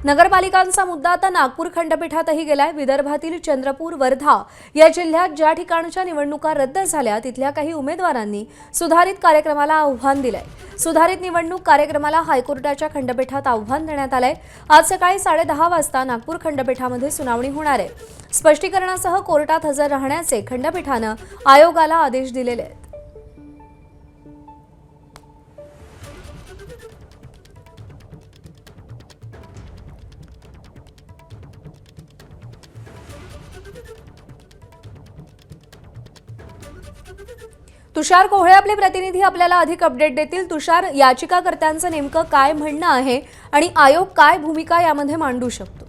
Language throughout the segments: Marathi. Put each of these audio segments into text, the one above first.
नगरपालिकांचा मुद्दा आता नागपूर खंडपीठातही गेलाय। विदर्भातील चंद्रपूर, वर्धा या जिल्ह्यात ज्या ठिकाणच्या निवडणुका रद्द झाल्या तिथल्या काही उमेदवारांनी सुधारित कार्यक्रमाला आव्हान दिलंय। सुधारित निवडणूक कार्यक्रमाला हायकोर्टाच्या खंडपीठात आव्हान देण्यात आलंय। आज सकाळी 10:30 वाजता नागपूर खंडपीठामध्ये सुनावणी होणार आहे। स्पष्टीकरणासह कोर्टात हजर राहण्याचे खंडपीठानं आयोगाला आदेश दिलेले आहेत। तुषार कोहळे आपले प्रतिनिधी आपल्याला अधिक अपडेट देतील। तुषार, याचिकाकर्त्यांचं नेमकं काय म्हणणं आहे आणि आयोग काय भूमिका यामध्ये मांडू शकतो?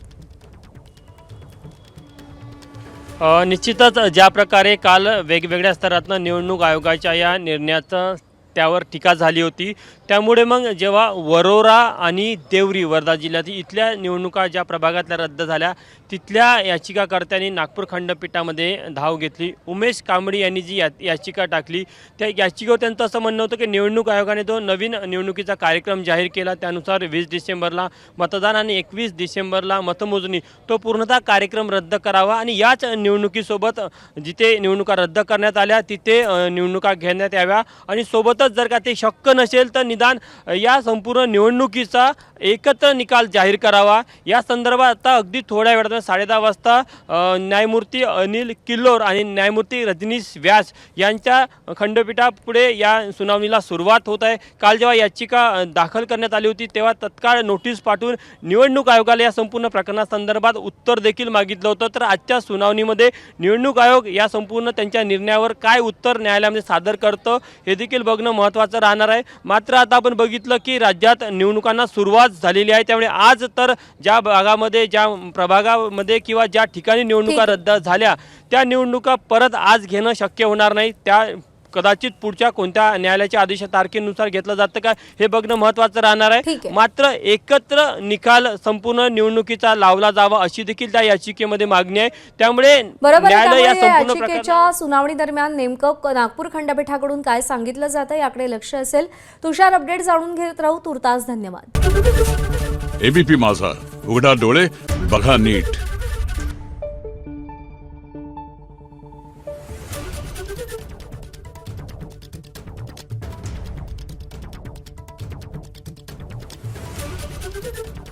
निश्चितच ज्या प्रकारे काल वेगवेगळ्या स्तरातनं निवडणूक आयोगाच्या या निर्णयाचं त्यावर टीका झाली होती, त्यामुळे मग जेव्हा वरोरा आणि देवरी वर्धा जिल्ह्यातील इथल्या निवडणुका ज्या प्रभागातल्या रद्द झाल्या तिथल्या याचिकाकर्त्यांनी नागपूर खंडपीठामध्ये धाव घेतली। उमेश कांबळी यांनी जी याचिका टाकली त्या याचिकेवर त्यांचं असं म्हणणं होतं की निवडणूक आयोगाने जो नवीन निवडणुकीचा कार्यक्रम जाहीर केला त्यानुसार 20 डिसेंबरला मतदान आणि 21 डिसेंबरला मतमोजणी तो पूर्णतः कार्यक्रम रद्द करावा आणि याच निवडणुकीसोबत जिथे निवडणुका रद्द करण्यात आल्या तिथे निवडणुका घेण्यात याव्या आणि सोबतच जर का ते शक्य नसेल तर निदान या संपूर्ण निवडणुकीचा एकत्र निकाल जाहीर करावा। या संदर्भात आता अगदी थोड्या वेळात 10:30 वाजता न्यायमूर्ती अनिल किल्लोर आणि न्यायमूर्ती रजनीश व्यास यांच्या खंडपीठापुढे या सुनावणीला सुरुवात होत आहे। काल जेव्हा याचिका दाखल करण्यात आली होती तेव्हा तत्काळ नोटीस पाठवून निवडणूक आयोगाला या संपूर्ण प्रकरणासंदर्भात उत्तर देखील मागितलं होतं। तर आजच्या सुनावणीमध्ये निवडणूक आयोग या संपूर्ण त्यांच्या निर्णयावर काय उत्तर न्यायालयामध्ये सादर करतं हे देखील बघणं महत्त्वाचं राहणार आहे। मात्र आता आपण बघितलं की राज्यात निवडणुकांना सुरुवात झालेली आहे, त्यामुळे आज तर ज्या भागामध्ये ज्या प्रभागामध्ये किंवा ज्या ठिकाणी निवडणुका रद्द झाल्या त्या निवडणुका परत आज घेणं शक्य होणार नाही। त्या कदाचित पुढच्या कोणत्या न्यायालयाच्या आदेश तारखेनुसार घेतलं जातं का हे बघणं महत्त्वाचं राहणार आहे। मात्र एकत्र निकाल संपूर्ण निवडणुकीचा लावला जावा अशी देखील त्या याचिकेमध्ये मागणी आहे। त्यामुळे न्यायालय या संपूर्ण याचिकेच्या सुनावणी दरम्यान नेमकं नागपूर खंडपीठाकडून काय सांगितलं जातं याकडे लक्ष असेल। तुषार, अपडेट जाणून घेत राहू। तुर्तास धन्यवाद। एबीपी माझा, उघडा डोळे बघा नीट। Thank you.